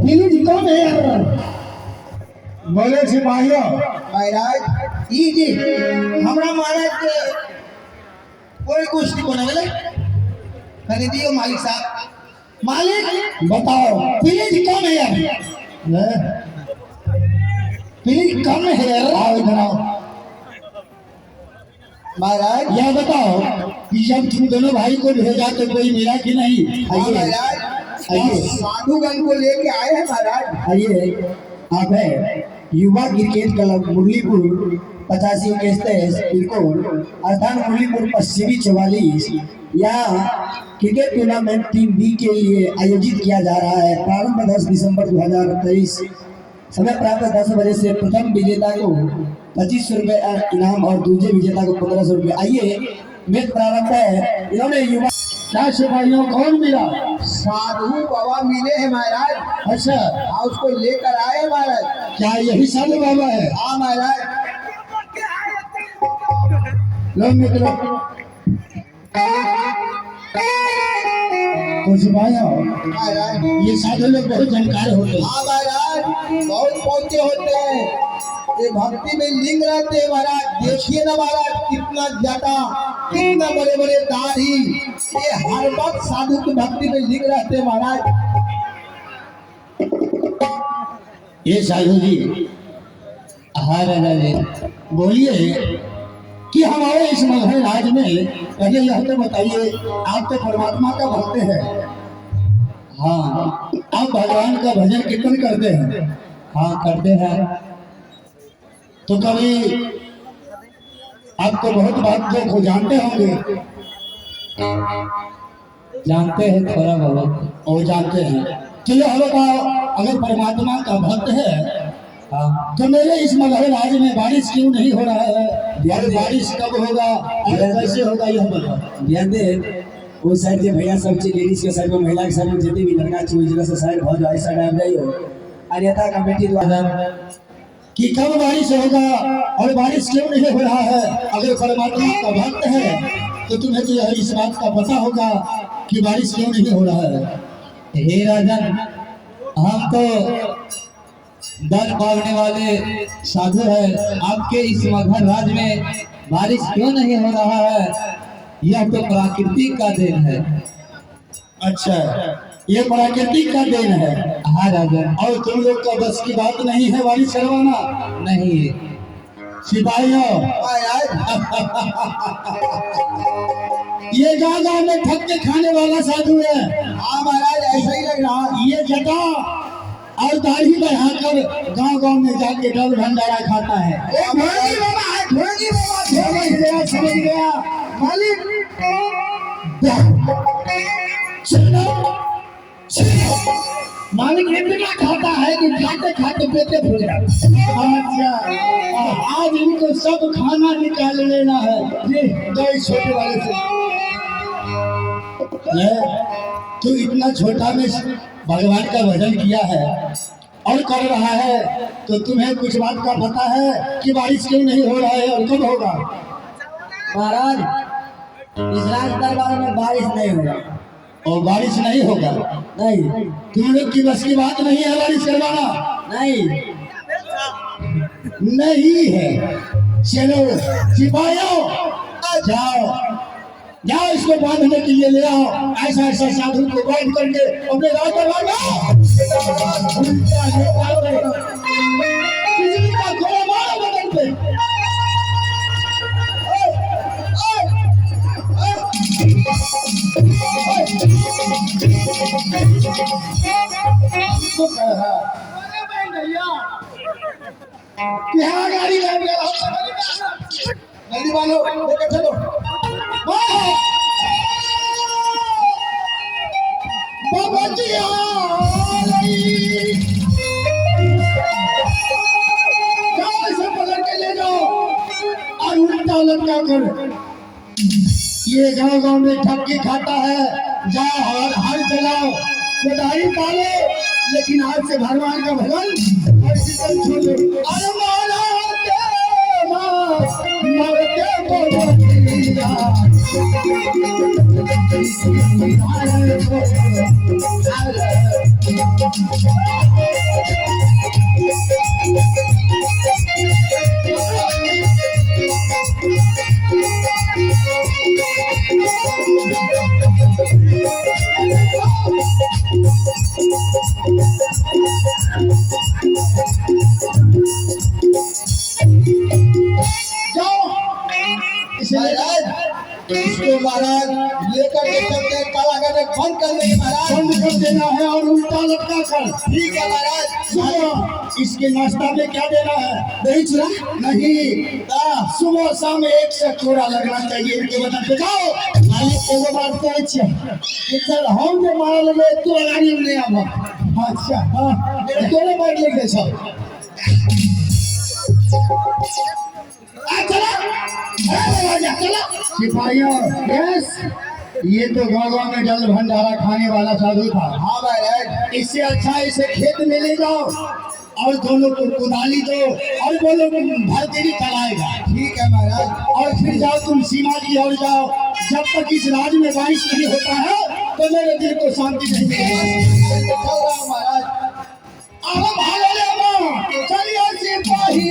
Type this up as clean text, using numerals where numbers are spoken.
Please come here. बोले सिपाहियों महाराज ई जी हमरा महाराज के कोई कुछ नहीं कोना गेले कनी दियो मालिक साहब। मालिक बताओ please come here. Please come here. आओ इधर आओ। महाराज यह बताओ कि जब तुम दोनों भाई को भेजा तो कोई मिला कि नहीं? हाँ आइए महाराज आइए साधुगण को लेके आए हैं महाराज। आइए। आप है युवा क्रिकेट क्लब मुरलीपुर 85 पिनकोड अर्थात मुरलीपुर पश्चिमी 44। यहाँ क्रिकेट टूर्नामेंट टीम बी के लिए आयोजित किया जा रहा है। प्रारंभ 10 दिसंबर 2023। समय प्राप्त 10 बजे से प्रथम विजेता को 2500 रुपये इनाम और दूसरे विजेता को 1500 रुपये। आइए मैच प्रारंभ है। इन्होंने युवा क्या सिपाहियों कौन मिला? साधु बाबा मिले हैं महाराज। अच्छा हाँ उसको लेकर आए महाराज। क्या यही साधु बाबा है? हाँ महाराज। लो मित्रों तो सिपाहियों महाराज ये साधु लोग बहुत जानकार होते हैं। हाँ महाराज बहुत पहुंचे होते हैं। ये भक्ति में लिंग रहते हैं महाराज। देखिए ना महाराज कितना ज्यादा कितना बड़े बड़े दाढ़ी। ये हर वक्त साधु की भक्ति में लिंग रहते हैं महाराज। ये साधु जी हाँ राजा जी बोलिए कि हमारे इस मगध राज में पहले यह तो बताइए आप तो परमात्मा का भक्त है। हाँ आप भगवान का भजन कीर्तन करते हैं? हाँ करते हैं। तो कभी आप तो बहुत बात को जानते होंगे। जानते हैं थोड़ा बहुत और जानते हैं। चलो हम बताओ अगर परमात्मा का भक्त है हाँ तो मेरे इस मगध राज्य में बारिश क्यों नहीं हो रहा है? और बारिश कब होगा और कैसे होगा यह बताओ। ध्यान दे वो साइड के भैया सब चीज लेडीज के साइड में महिला के साइड में जितनी भी लड़का चूज से साइड हो जाए ऐसा टाइम जाइयो अन्यथा कमेटी द्वारा कि कब बारिश होगा और बारिश क्यों नहीं हो रहा है। अगर परमात्मा का भक्त है तो तुम्हें तो यह इस बात का पता होगा कि बारिश क्यों नहीं हो रहा है। हे राजन हम तो दल पावने वाले साधु है। आपके इस मगध राज्य में बारिश क्यों नहीं हो रहा है? यह तो प्राकृतिक का देन है। अच्छा ये प्राकृतिक का देन है। हाँ राजा और तुम लोग का बस की बात नहीं है बारिश करवाना? नहीं सिपाहियों ये गाँव में ठग के खाने वाला साधु है। हाँ महाराज ऐसा ही लग रहा। ये जटा और दाढ़ी बढ़ाकर गांव में जाके डल भंडारा खाता है। समझ गया मालिक। मालिक इतना खाता है कि खाते खाते पेटे फूल जाता। अच्छा आज इनको सब खाना निकाल लेना है। जी दो छोटे वाले से तू इतना छोटा में भगवान का भजन किया है और कर रहा है तो तुम्हें कुछ बात का पता है कि बारिश क्यों नहीं हो रहा है और कब होगा? महाराज इस राज दरबार में बारिश नहीं होगा। और बारिश नहीं होगा? नहीं। तुम लोग की बस की बात नहीं है बारिश करवाना? नहीं नहीं है। चलो सिपाहियों जाओ जाओ इसको बांधने के लिए ले आओ। ऐसा ऐसा साधु को बांध करके अपने गाँव पर लाओ। बिजली का गोला मारो बदन पे। क्या गाड़ी लग गया? जल्दी वालो लेकर चलो। पकड़ के ले जाओ और उल्टा लटका कर। ये गांव में ठगी खाता है। जाओ हर चलाओ कोदारी पालो लेकिन आज से भगवान का भजन और कीर्तन छोड़ो। अरे मरते महाराज इसको महाराज लेकर के चलते हैं, कालाघाट में बंद कर देंगे महाराज। बंद कर देना है और उल्टा लटका कर। ठीक है महाराज। सुबह इसके नाश्ता में क्या देना है? दही चूड़ा नहीं, सुबह शाम एक से चूड़ा लगना चाहिए इनके बदन पे। जाओ मालिक एगो बात कहै छियै कि चल हम जे मारा लगे तो गाड़ी में नहीं आबो। अच्छा हाँ तोरे बाइक लेके चल। चला सिपाहियों। यस ये तो गाँव में जल भंडारा खाने वाला साधु था। हाँ महाराज। इससे अच्छा इसे खेत में ले जाओ और दोनों को कुदाली दो और बोलो भरतेरी चलाएगा। ठीक है महाराज। और फिर जाओ तुम सीमा की ओर जाओ। जब तक इस राज्य में बारिश नहीं होता है तो मेरे दिल को शांति नहीं मिलेगी। चल रहा हूँ महाराज। अब भागो ले मां, चलिए सिपाही।